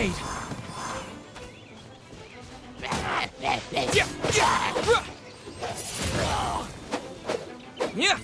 blade! Yeah!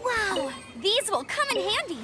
Wow, these will come in handy.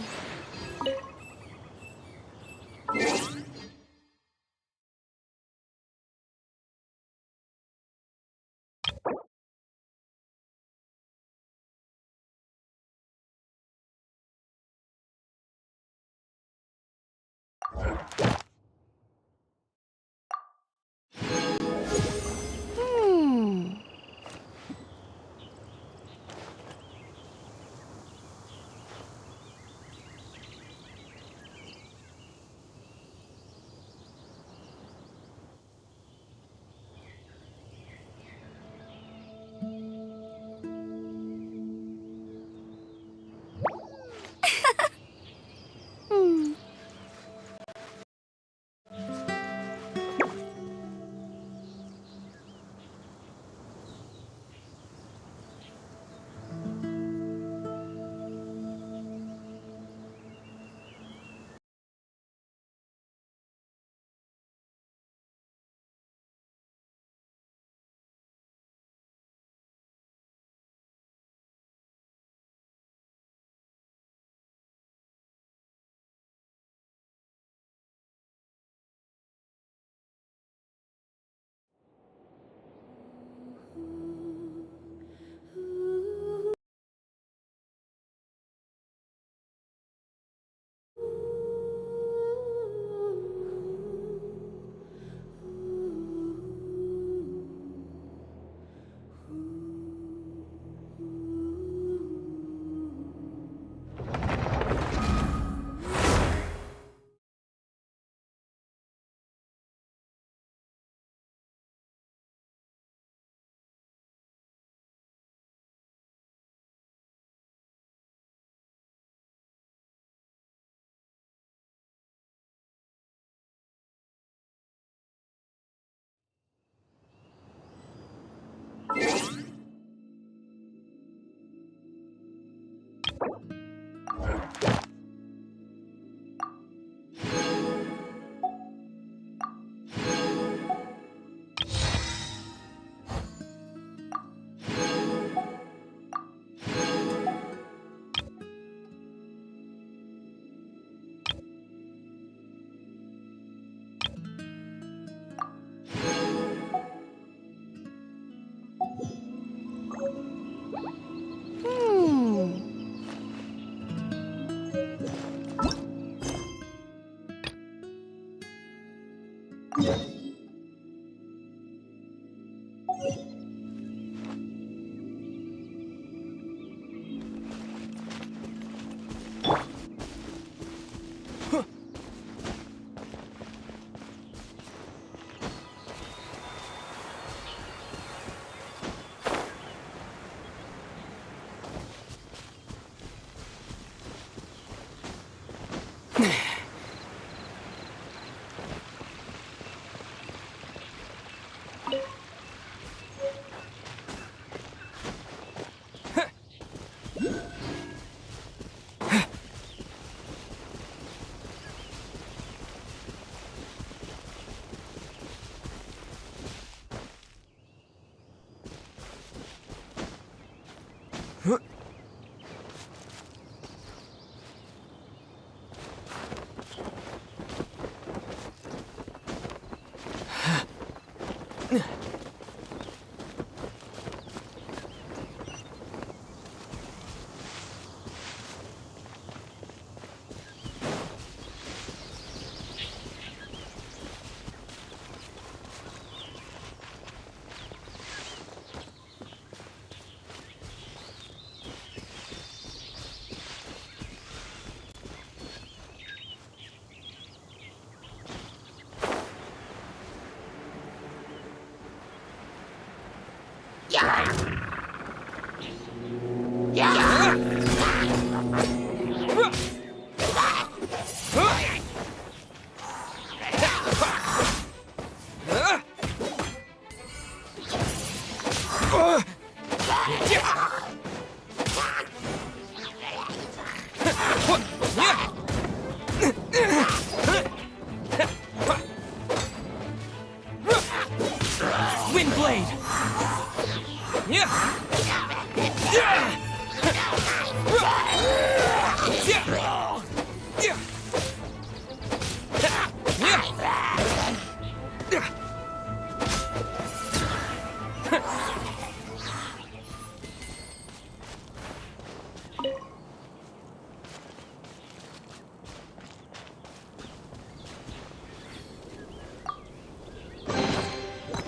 Wind blade.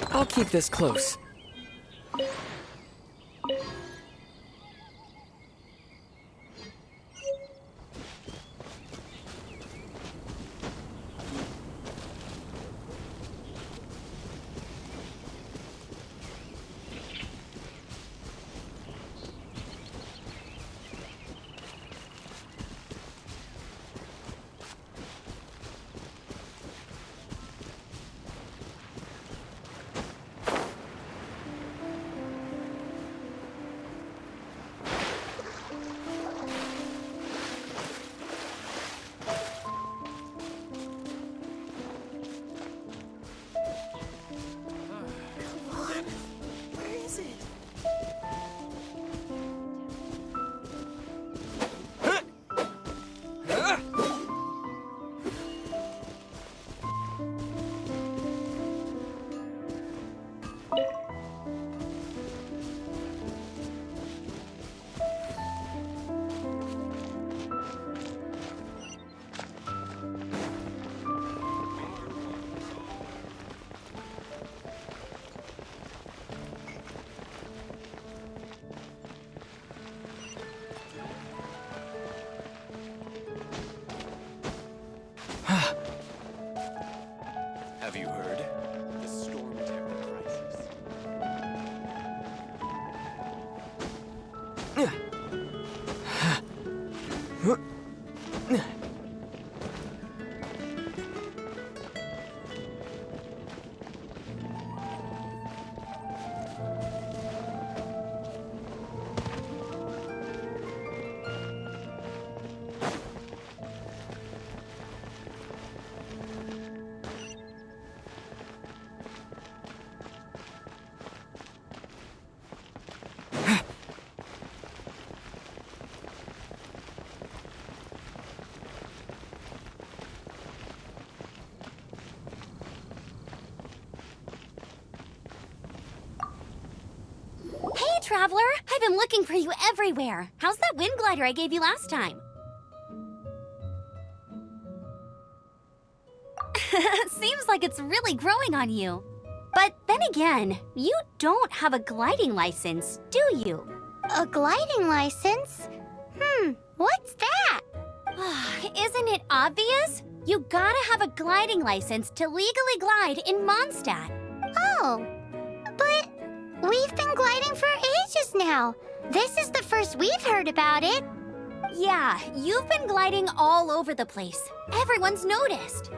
I'll keep this close. Have you heard? The storm terror crisis. Hey, Traveler! I've been looking for you everywhere. How's that wind glider I gave you last time? Seems like it's really growing on you. But then again, you don't have a gliding license, do you? A gliding license? What's that? Isn't it obvious? You gotta have a gliding license to legally glide in Mondstadt. Oh, but we've been gliding for ages now. This is the first we've heard about it. Yeah, you've been gliding all over the place. Everyone's noticed.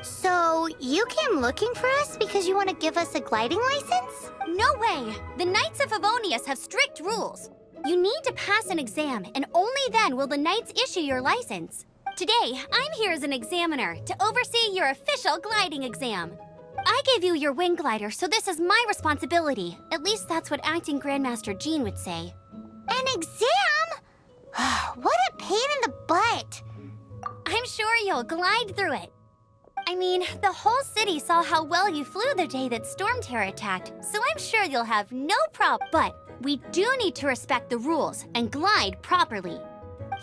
So you came looking for us because you want to give us a gliding license? No way! The Knights of Favonius have strict rules. You need to pass an exam, and only then will the Knights issue your license. Today, I'm here as an examiner to oversee your official gliding exam. I gave you your wing glider, so this is my responsibility. At least that's what Acting Grandmaster Jean would say. An exam? What a pain in the butt. I'm sure you'll glide through it. I mean, the whole city saw how well you flew the day that Storm Terror attacked, so I'm sure you'll have no problem. But we do need to respect the rules and glide properly.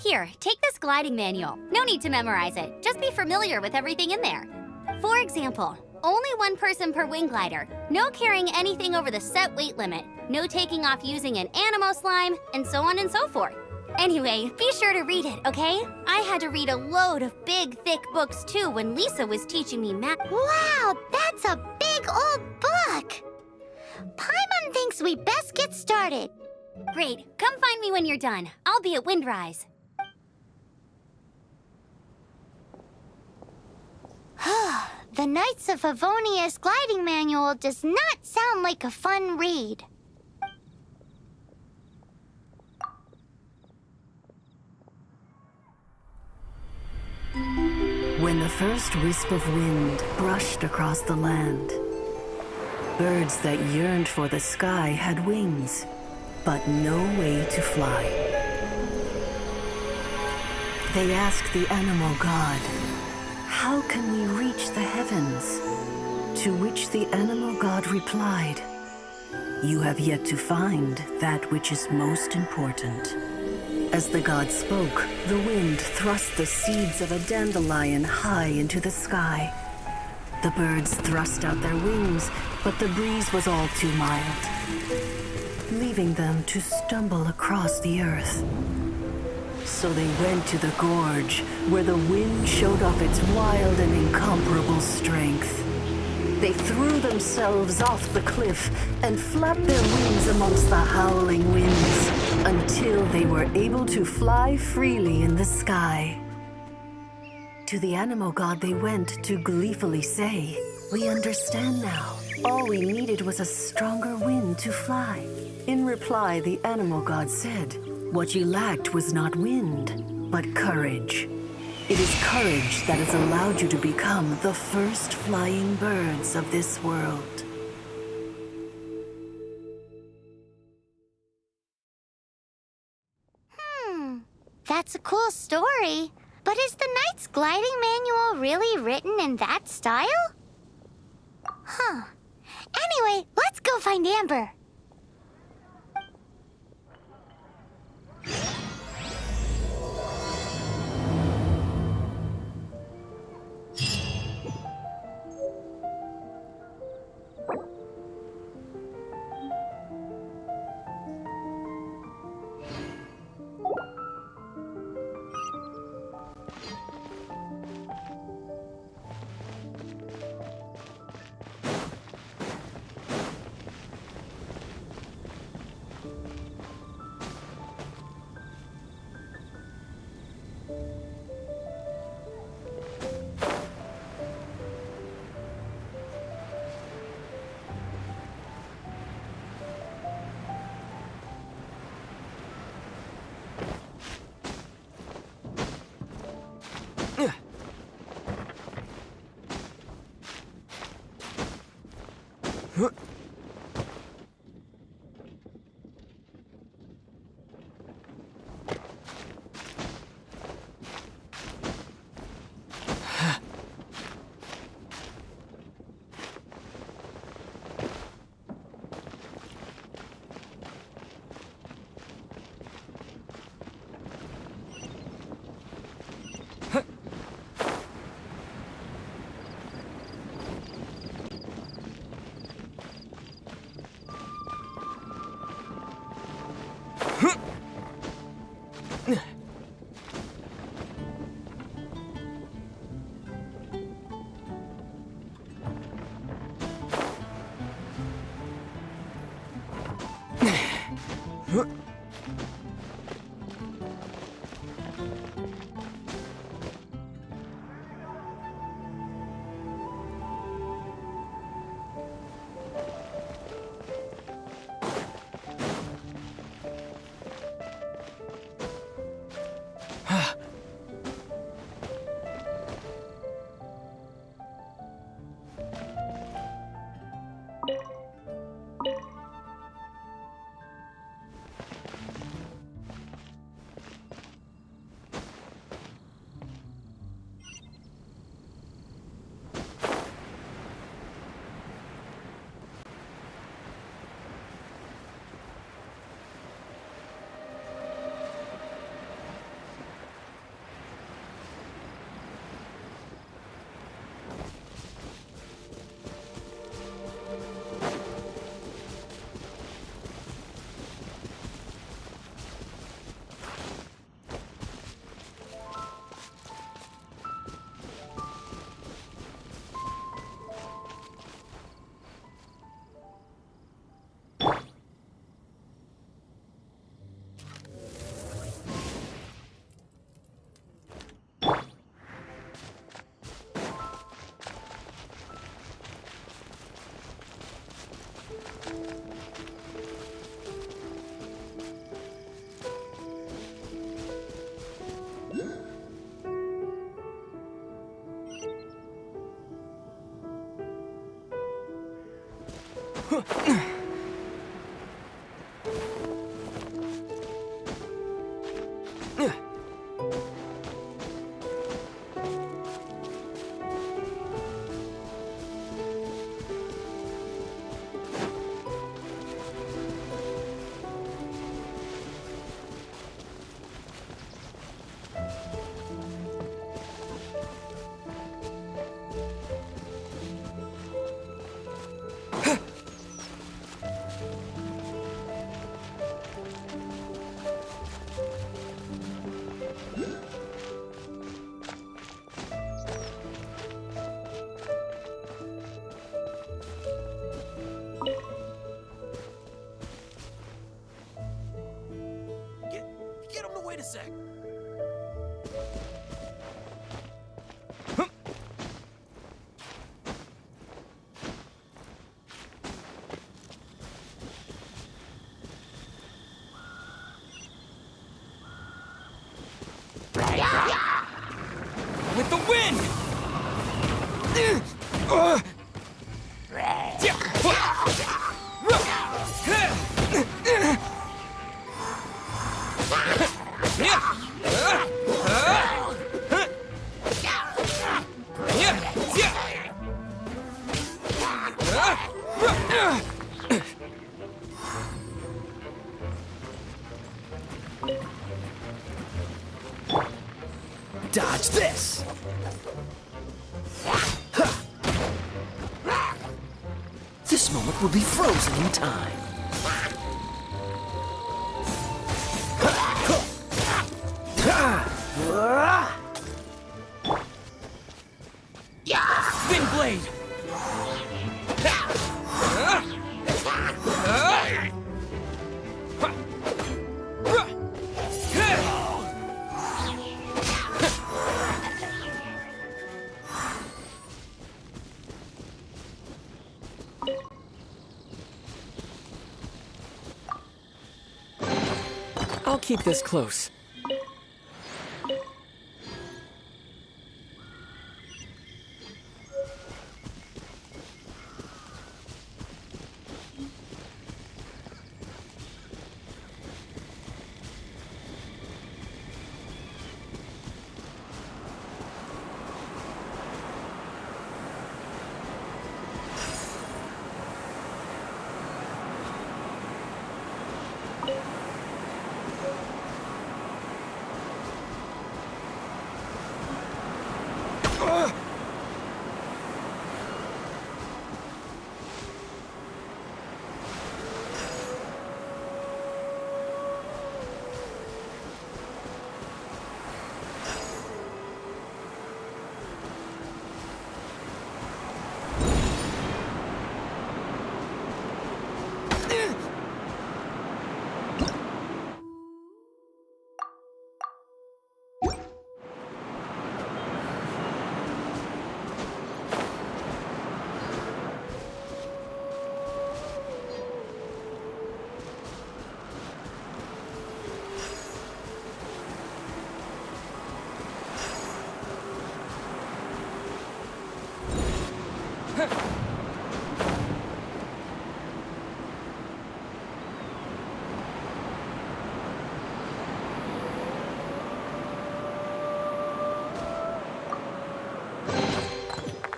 Here, take this gliding manual. No need to memorize it. Just be familiar with everything in there. For example, only one person per wing glider, no carrying anything over the set weight limit, no taking off using an animo slime, and so on and so forth. Anyway, be sure to read it, okay? I had to read a load of big, thick books too when Lisa was teaching me math. Wow, that's a big old book. Paimon thinks we best get started. Great. Come find me when you're done. I'll be at Windrise. The Knights of Favonius gliding manual does not sound like a fun read. When the first wisp of wind brushed across the land, birds that yearned for the sky had wings, but no way to fly. They asked the animal god, "How can we reach the heavens?" To which the animal god replied, "You have yet to find that which is most important." As the god spoke, the wind thrust the seeds of a dandelion high into the sky. The birds thrust out their wings, but the breeze was all too mild, leaving them to stumble across the earth. So they went to the gorge, where the wind showed off its wild and incomparable strength. They threw themselves off the cliff and flapped their wings amongst the howling winds until they were able to fly freely in the sky. To the animal god they went to gleefully say, "We understand now. All we needed was a stronger wind to fly." In reply, the animal god said, "What you lacked was not wind, but courage. It is courage that has allowed you to become the first flying birds of this world." That's a cool story. But is the Knight's gliding manual really written in that style? Huh. Anyway, let's go find Amber. Get him to wait a sec. With the wind! Dodge this! This moment will be frozen in time. Thin blade! I'll keep this close.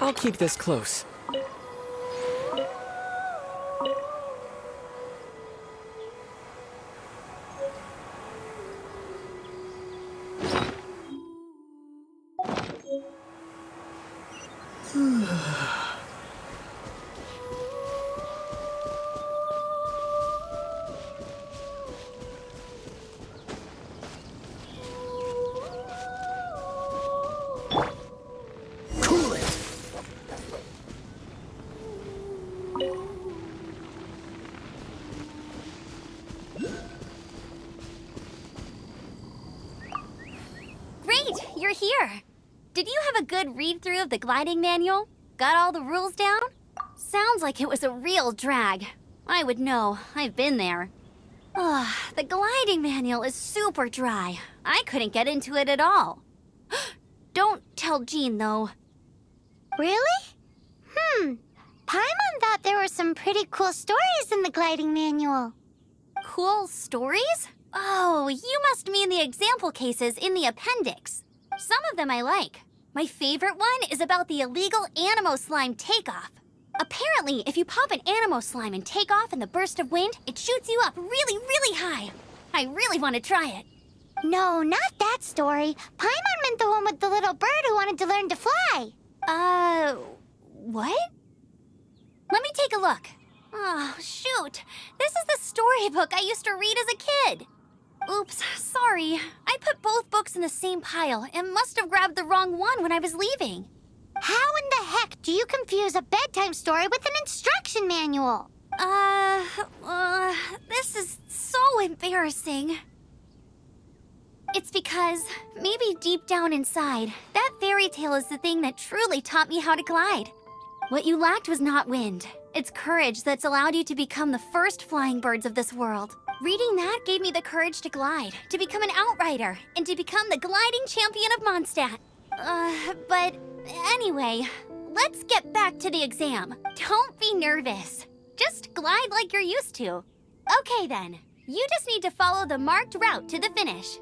I'll keep this close. Cool it! Great, you're here. Did you have a good read-through of the gliding manual? Got all the rules down? Sounds like it was a real drag. I would know. I've been there. Ugh, the gliding manual is super dry. I couldn't get into it at all. Don't tell Jean, though. Really? Paimon thought there were some pretty cool stories in the gliding manual. Cool stories? Oh, you must mean the example cases in the appendix. Some of them I like. My favorite one is about the illegal Animo slime takeoff. Apparently, if you pop an Animo slime and take off in the burst of wind, it shoots you up really, really high. I really want to try it. No, not that story. Paimon meant the one with the little bird who wanted to learn to fly. What? Let me take a look. Oh, shoot. This is the storybook I used to read as a kid. Oops, sorry. I put both books in the same pile and must have grabbed the wrong one when I was leaving. How in the heck do you confuse a bedtime story with an instruction manual? This is so embarrassing. It's because, maybe deep down inside, that fairy tale is the thing that truly taught me how to glide. What you lacked was not wind. It's courage that's allowed you to become the first flying birds of this world. Reading that gave me the courage to glide, to become an outrider, and to become the gliding champion of Mondstadt. But anyway, let's get back to the exam. Don't be nervous. Just glide like you're used to. Okay then, you just need to follow the marked route to the finish.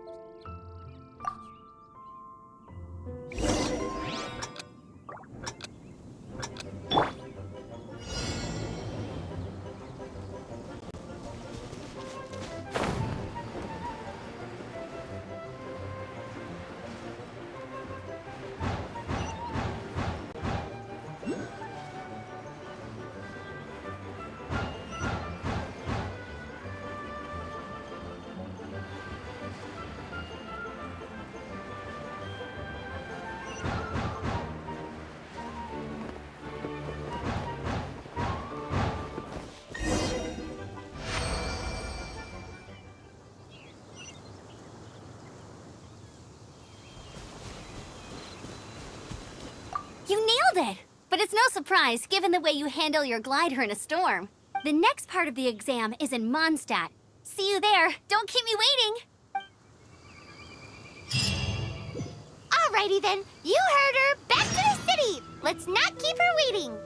You nailed it! But it's no surprise, given the way you handle your glider in a storm. The next part of the exam is in Mondstadt. See you there. Don't keep me waiting. Alrighty then, you heard her. Back to the city. Let's not keep her waiting.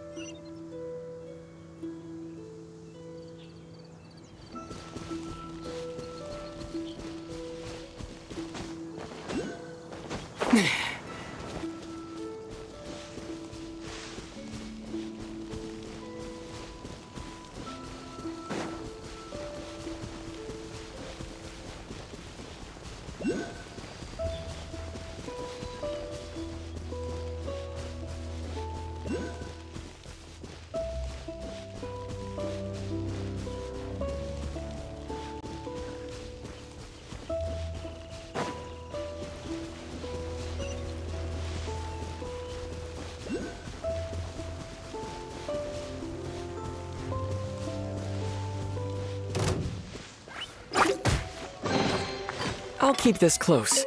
I'll keep this close.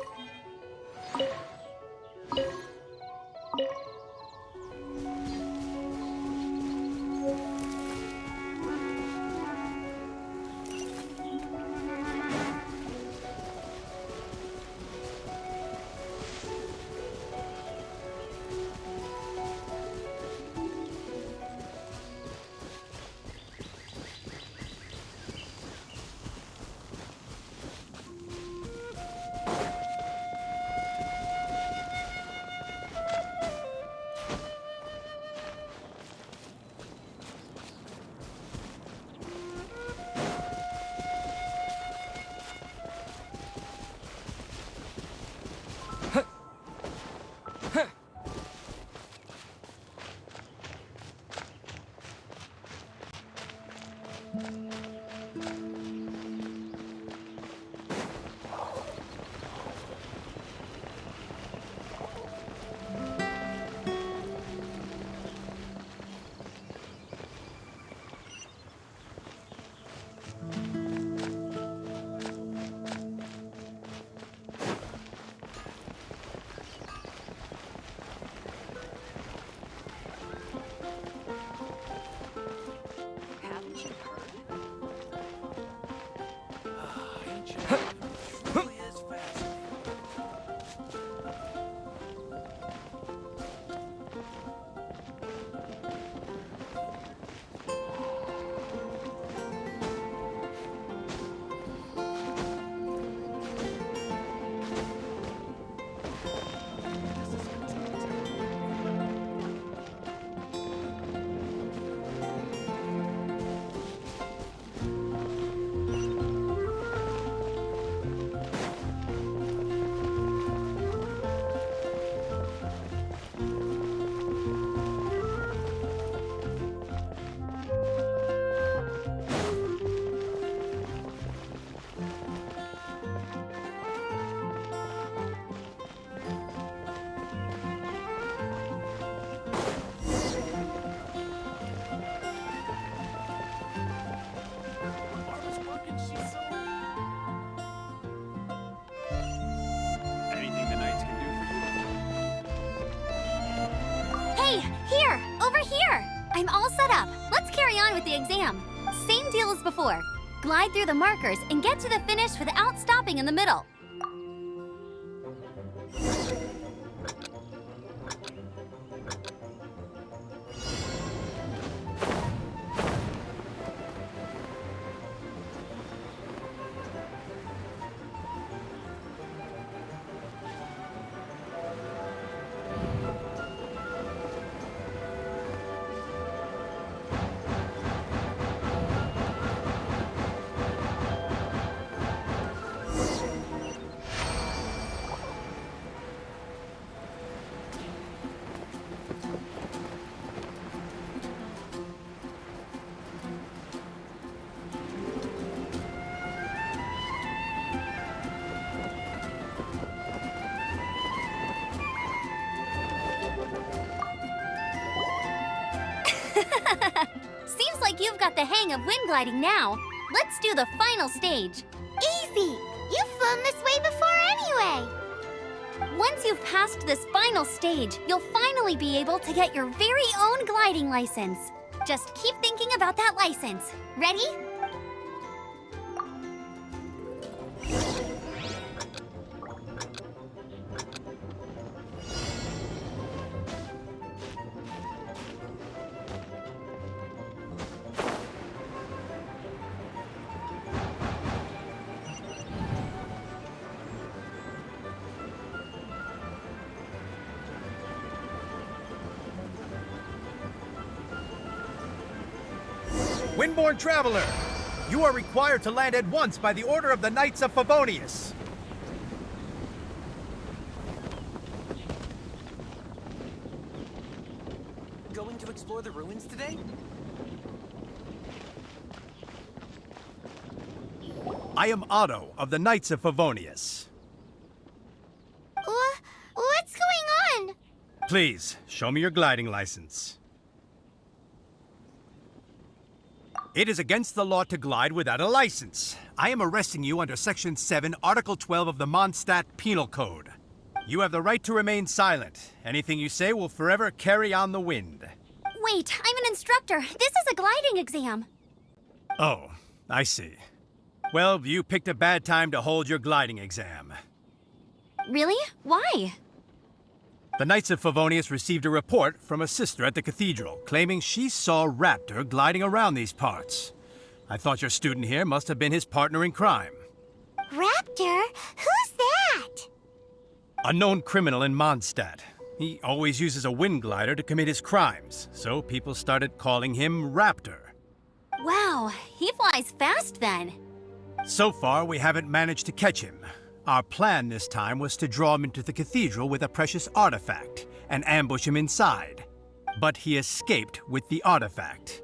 Hey, here, over here. I'm all set up. Let's carry on with the exam. Same deal as before. Glide through the markers and get to the finish without stopping in the middle. Seems like you've got the hang of wind gliding now. Let's do the final stage. Easy! You've flown this way before anyway! Once you've passed this final stage, you'll finally be able to get your very own gliding license. Just keep thinking about that license. Ready? Windborne Traveler, you are required to land at once by the order of the Knights of Favonius. Going to explore the ruins today? I am Otto of the Knights of Favonius. What's going on? Please, show me your gliding license. It is against the law to glide without a license. I am arresting you under Section 7, Article 12 of the Mondstadt Penal Code. You have the right to remain silent. Anything you say will forever carry on the wind. Wait, I'm an instructor. This is a gliding exam. Oh, I see. Well, you picked a bad time to hold your gliding exam. Really? Why? The Knights of Favonius received a report from a sister at the cathedral claiming she saw Raptor gliding around these parts. I thought your student here must have been his partner in crime. Raptor? Who's that? A known criminal in Mondstadt. He always uses a wind glider to commit his crimes, so people started calling him Raptor. Wow, he flies fast then. So far, we haven't managed to catch him. Our plan this time was to draw him into the cathedral with a precious artifact and ambush him inside. But he escaped with the artifact.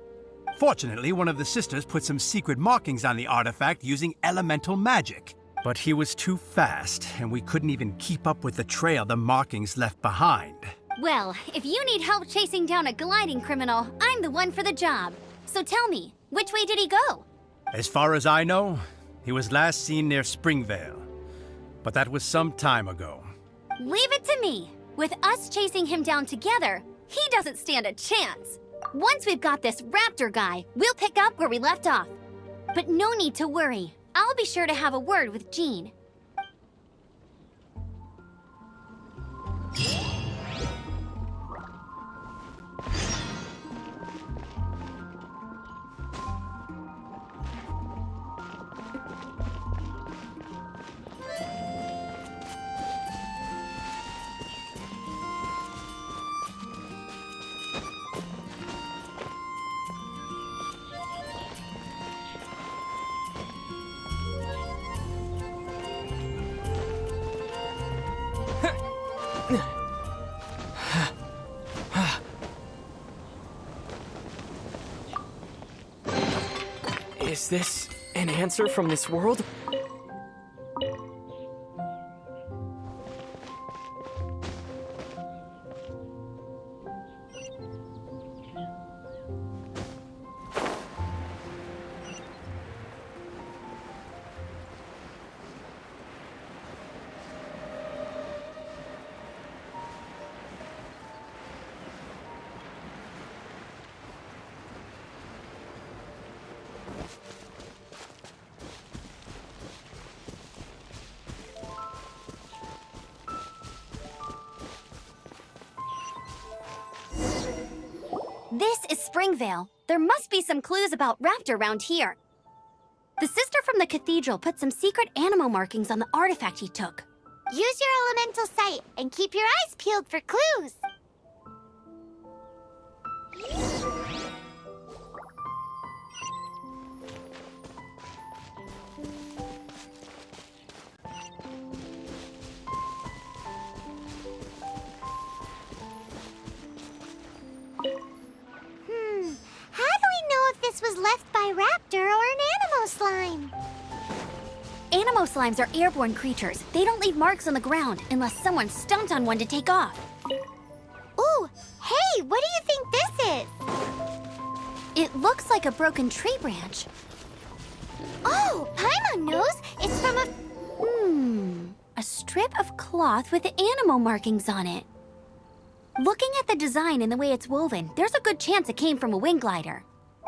Fortunately, one of the sisters put some secret markings on the artifact using elemental magic. But he was too fast, and we couldn't even keep up with the trail the markings left behind. Well, if you need help chasing down a gliding criminal, I'm the one for the job. So tell me, which way did he go? As far as I know, he was last seen near Springvale. But that was some time ago. Leave it to me. With us chasing him down together, he doesn't stand a chance. Once we've got this Raptor guy, we'll pick up where we left off. But no need to worry. I'll be sure to have a word with Jean. Is this an answer from this world? This is Springvale. There must be some clues about Raptor around here. The sister from the cathedral put some secret animal markings on the artifact he took. Use your elemental sight and keep your eyes peeled for clues. How do we know if this was left by Raptor or an Animo slime? Animo slimes are airborne creatures. They don't leave marks on the ground unless someone stomped on one to take off. Ooh, hey, what do you think this is? It looks like a broken tree branch. Oh, Paimon knows. It's from a... A strip of cloth with Animo markings on it. Looking at the design and the way it's woven, there's a good chance it came from a wind glider.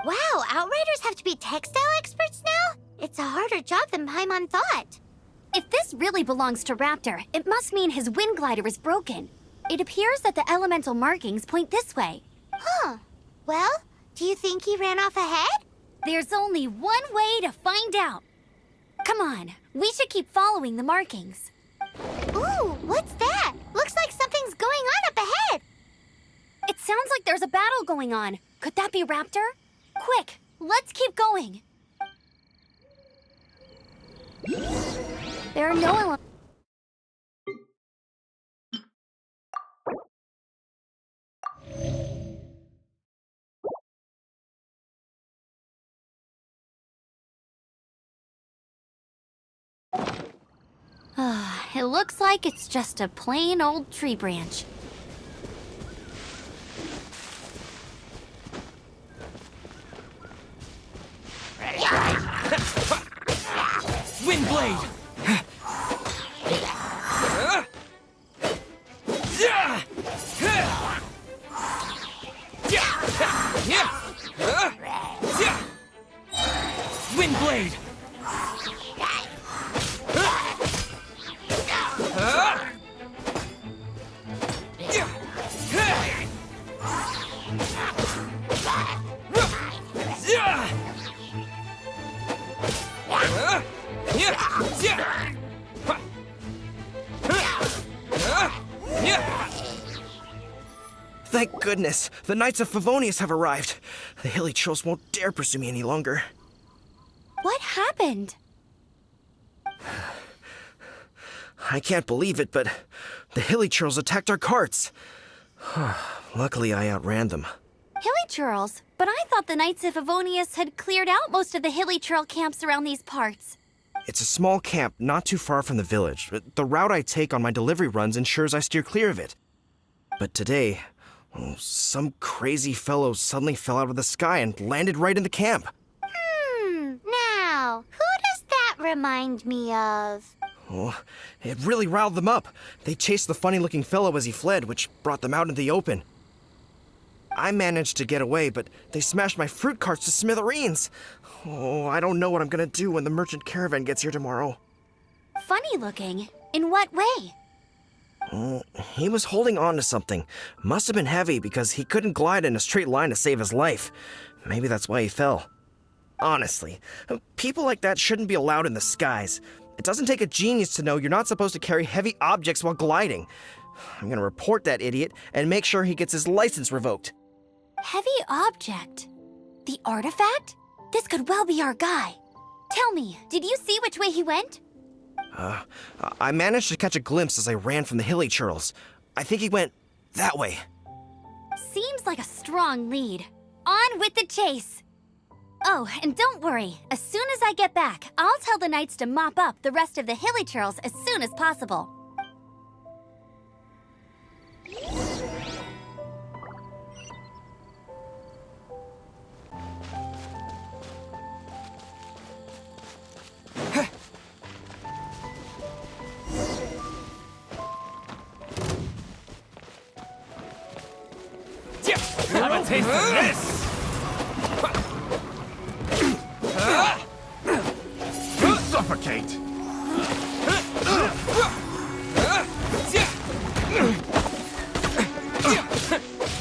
Wow, Outriders have to be textile experts now? It's a harder job than Paimon thought. If this really belongs to Raptor, it must mean his wind glider is broken. It appears that the elemental markings point this way. Huh. Well, do you think he ran off ahead? There's only one way to find out. Come on, we should keep following the markings. Ooh, what's that? Looks like something's going on up ahead. It sounds like there's a battle going on. Could that be Raptor? Quick, let's keep going. There are no it looks like it's just a plain old tree branch. Windblade! Windblade! Thank goodness, the Knights of Favonius have arrived. The hilly trolls won't dare pursue me any longer. What happened? I can't believe it, but the hilly trolls attacked our carts. Luckily, I outran them. Hilly churls? But I thought the Knights of Favonius had cleared out most of the hilly churl camps around these parts. It's a small camp not too far from the village. The route I take on my delivery runs ensures I steer clear of it. But today, some crazy fellow suddenly fell out of the sky and landed right in the camp. Now, who does that remind me of? Oh, it really riled them up. They chased the funny-looking fellow as he fled, which brought them out into the open. I managed to get away, but they smashed my fruit carts to smithereens. Oh, I don't know what I'm gonna do when the merchant caravan gets here tomorrow. Funny looking? In what way? He was holding on to something. Must have been heavy because he couldn't glide in a straight line to save his life. Maybe that's why he fell. Honestly, people like that shouldn't be allowed in the skies. It doesn't take a genius to know you're not supposed to carry heavy objects while gliding. I'm gonna report that idiot and make sure he gets his license revoked. Heavy object? The artifact? This could well be our guy. Tell me, did you see which way he went? I managed to catch a glimpse as I ran from the hilly churls. I think he went that way. Seems like a strong lead. On with the chase! Oh, and don't worry. As soon as I get back, I'll tell the knights to mop up the rest of the hilly churls as soon as possible. Have a taste of this! Suffocate!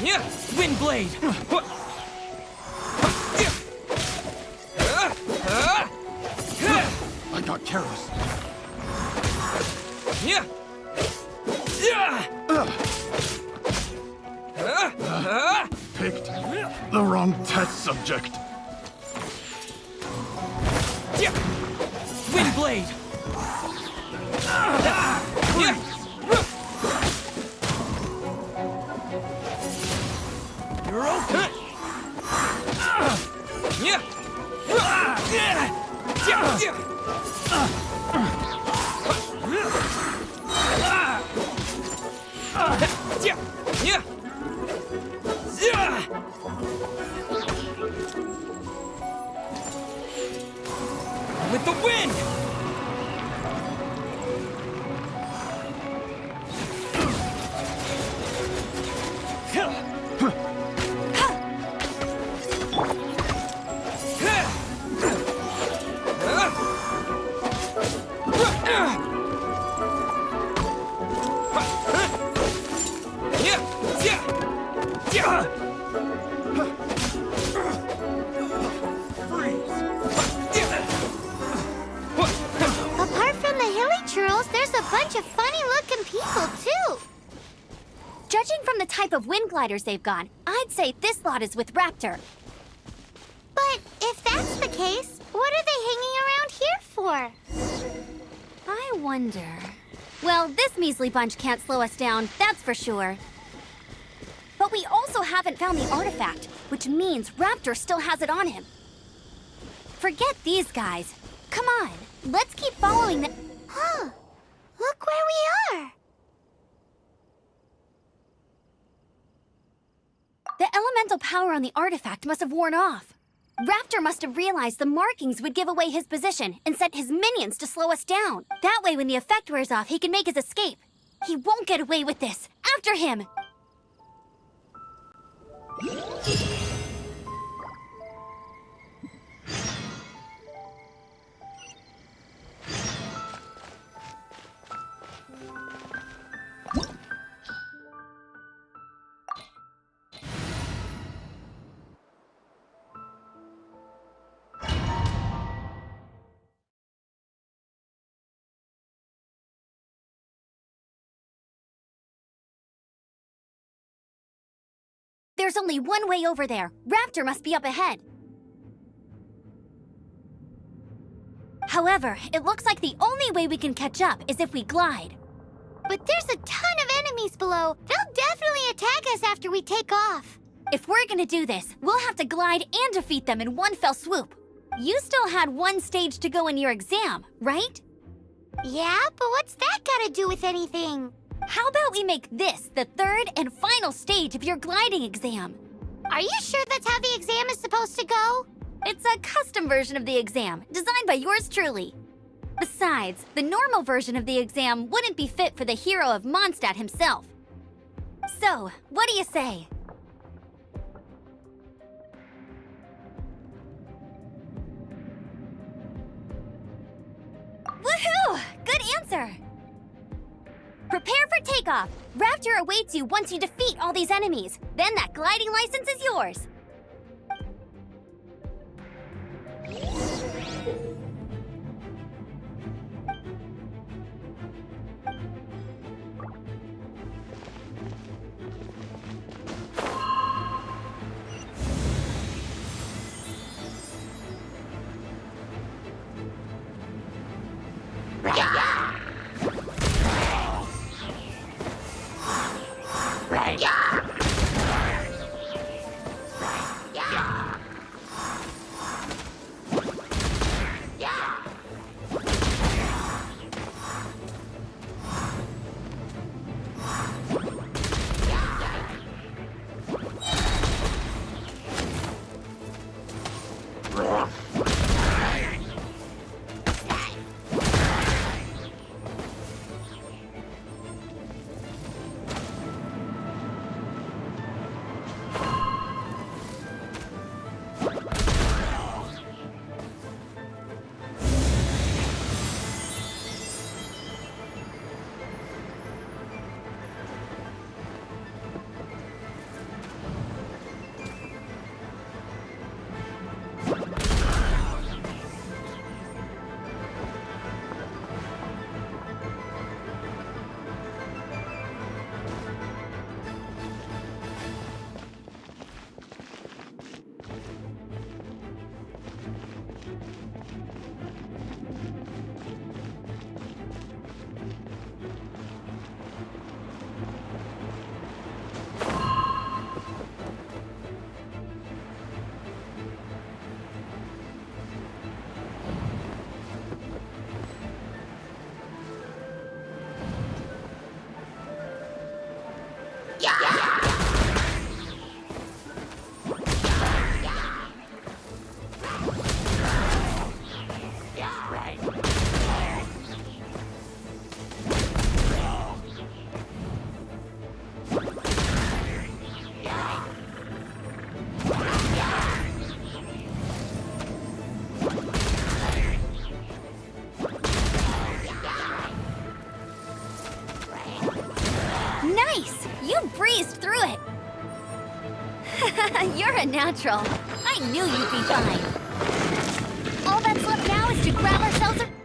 Yeah, Wind Blade. I got careless. Yeah. Picked the wrong test subject. Yeah. Wind Blade. Yeah. You're open. Yeah. With the wind! Apart from the hilly churls, there's a bunch of funny-looking people, too. Judging from the type of wind gliders they've got, I'd say this lot is with Raptor. But if that's the case, what are they hanging around here for? I wonder... Well, this measly bunch can't slow us down, that's for sure. But we also haven't found the artifact, which means Raptor still has it on him. Forget these guys. Come on, let's keep following the... Huh. Look where we are. The elemental power on the artifact must have worn off. Raptor must have realized the markings would give away his position and sent his minions to slow us down. That way, when the effect wears off, he can make his escape. He won't get away with this. After him! There's only one way over there. Raptor must be up ahead. However, it looks like the only way we can catch up is if we glide. But there's a ton of enemies below. They'll definitely attack us after we take off. If we're gonna do this, we'll have to glide and defeat them in one fell swoop. You still had one stage to go in your exam, right? Yeah, but what's that gotta do with anything? How about we make this the third and final stage of your gliding exam? Are you sure that's how the exam is supposed to go? It's a custom version of the exam, designed by yours truly. Besides, the normal version of the exam wouldn't be fit for the hero of Mondstadt himself. So, what do you say? Woohoo! Good answer! Prepare for takeoff. Raptor awaits you once you defeat all these enemies. Then that gliding license is yours. You're a natural. I knew you'd be fine. All that's left now is to grab ourselves a...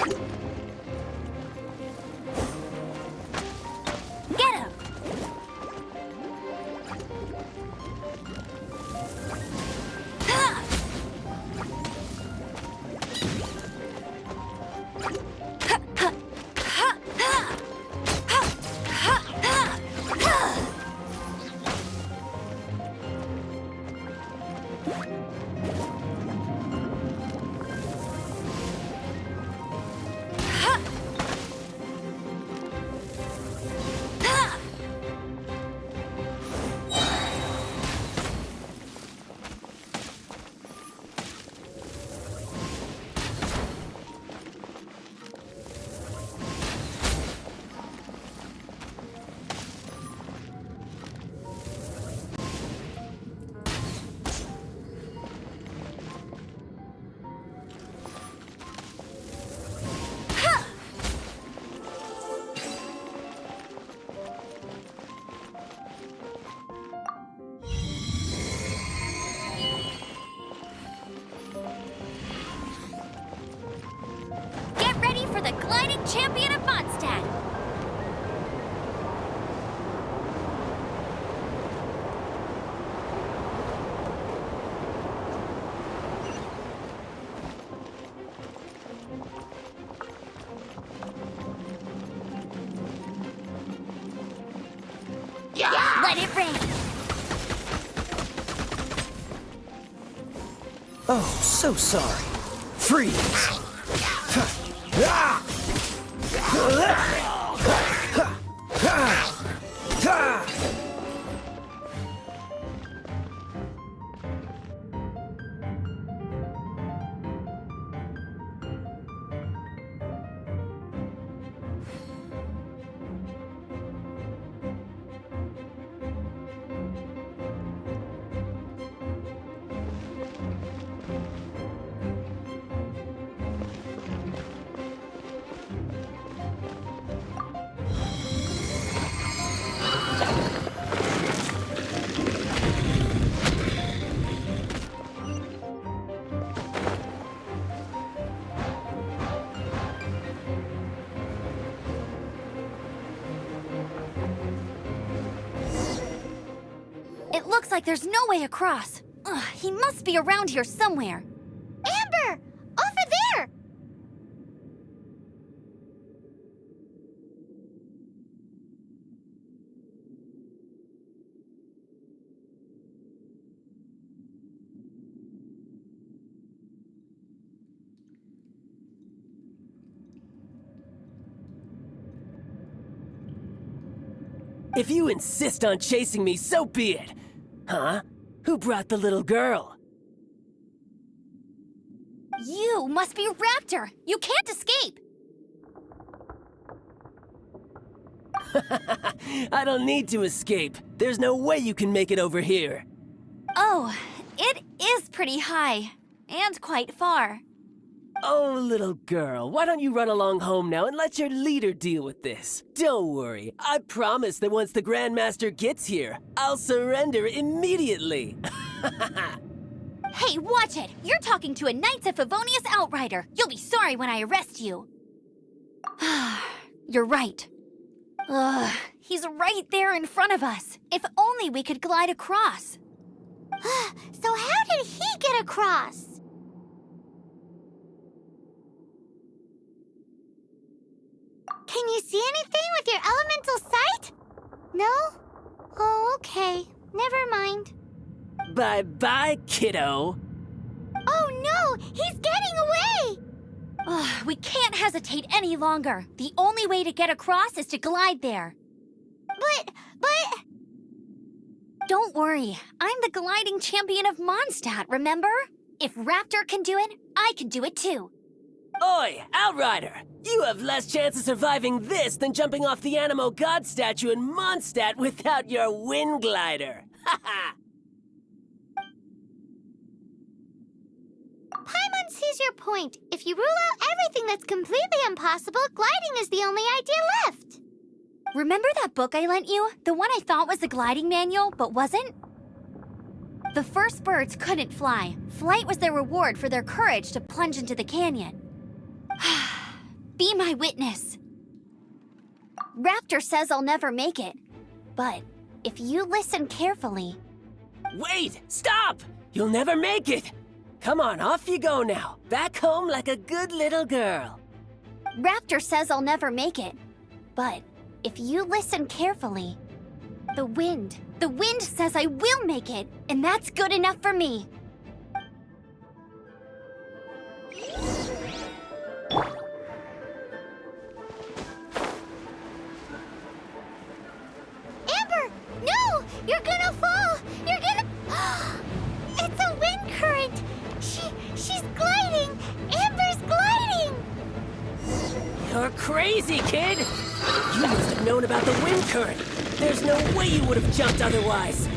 Get him! Get ready for the gliding champion of Mondstadt! Let it rain! Oh, so sorry. Freeze! It looks like there's no way across. Ugh, he must be around here somewhere. Amber! Over there! If you insist on chasing me, so be it. Huh? Who brought the little girl? You must be Raptor! You can't escape! I don't need to escape. There's no way you can make it over here. Oh, it is pretty high. And quite far. Oh, little girl, why don't you run along home now and let your leader deal with this? Don't worry, I promise that once the Grandmaster gets here, I'll surrender immediately. Hey, watch it! You're talking to a Knights of Favonius outrider. You'll be sorry when I arrest you. You're right. Ugh, he's right there in front of us. If only we could glide across. So how did he get across? Can you see anything with your elemental sight? No? Oh, okay. Never mind. Bye-bye, kiddo. Oh no! He's getting away! Ugh, we can't hesitate any longer. The only way to get across is to glide there. But... Don't worry. I'm the gliding champion of Mondstadt, remember? If Raptor can do it, I can do it too. Oi, Outrider! You have less chance of surviving this than jumping off the Animo God statue in Mondstadt without your wind glider. Haha! Paimon sees your point. If you rule out everything that's completely impossible, gliding is the only idea left. Remember that book I lent you? The one I thought was the gliding manual, but wasn't? The first birds couldn't fly. Flight was their reward for their courage to plunge into the canyon. be my witness. Raptor says I'll never make it, but if you listen carefully... Wait! Stop! You'll never make it! Come on, off you go now. Back home like a good little girl. Raptor says I'll never make it, but if you listen carefully... The wind says I will make it, and that's good enough for me. Amber! No! You're gonna fall! You're gonna... It's a wind current! She's gliding! Amber's gliding! You're crazy, kid! You must have known about the wind current. There's no way you would have jumped otherwise.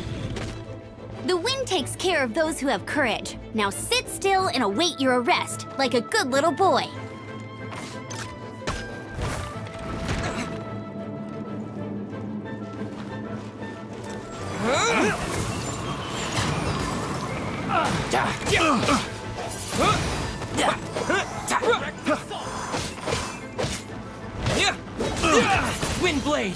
The wind takes care of those who have courage. Now sit still and await your arrest, like a good little boy. Wind blade!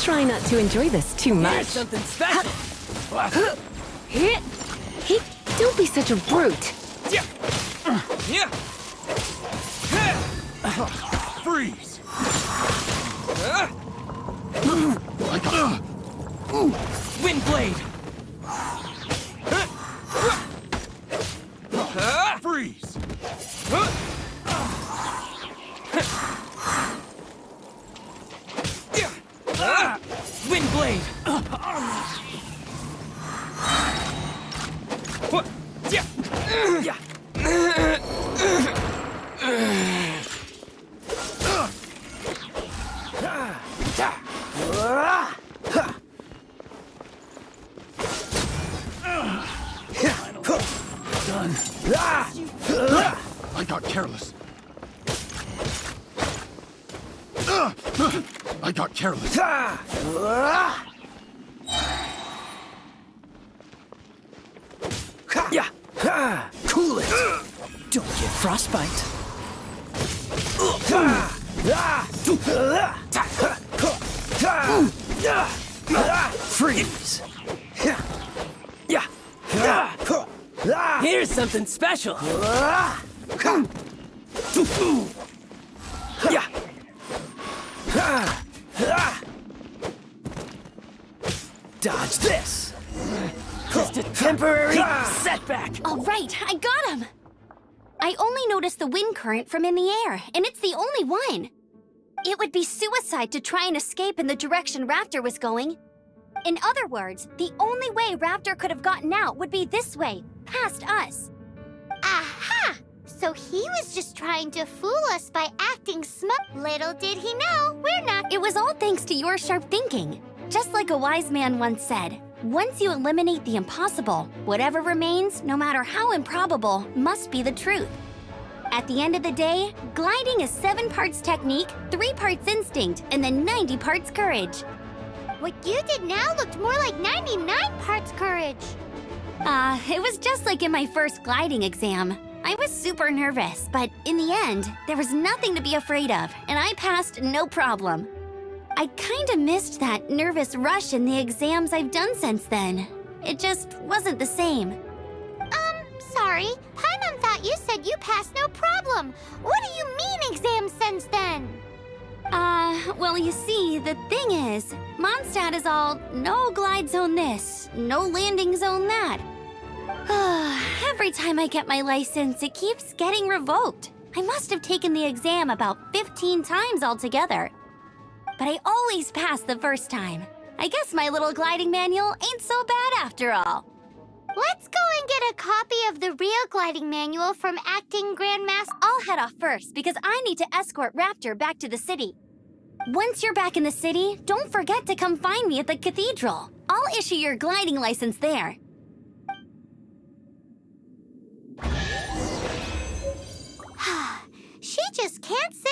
Try not to enjoy this too Here's much. something special! Hey, don't be such a brute. Freeze! Wind blade! Freeze! Wind blade! I got careless. I got careless. Cool it! Don't get frostbite. Freeze! Here's something special! Dodge this! Just a temporary setback! All right, I got him! I only noticed the wind current from in the air, and it's the only one. It would be suicide to try and escape in the direction Raptor was going. In other words, the only way Raptor could have gotten out would be this way, past us. Aha! So he was just trying to fool us by acting smart. Little did he know, we're not... It was all thanks to your sharp thinking. Just like a wise man once said, once you eliminate the impossible, whatever remains, no matter how improbable, must be the truth. At the end of the day, gliding is 7 parts technique, 3 parts instinct, and then 90 parts courage. What you did now looked more like 99 parts courage. It was just like in my first gliding exam. I was super nervous, but in the end, there was nothing to be afraid of, and I passed no problem. I kinda missed that nervous rush in the exams I've done since then. It just wasn't the same. Sorry. Paimon thought you said you passed no problem. What do you mean exams since then? Well, you see, the thing is, Mondstadt is all no glide zone this, no landing zone that. Every time I get my license, it keeps getting revoked. I must have taken the exam about 15 times altogether. But I always pass the first time. I guess my little gliding manual ain't so bad after all. Let's go and get a copy of the real gliding manual from Acting Grandmaster. I'll head off first because I need to escort Raptor back to the city. Once you're back in the city, don't forget to come find me at the cathedral. I'll issue your gliding license there. She just can't say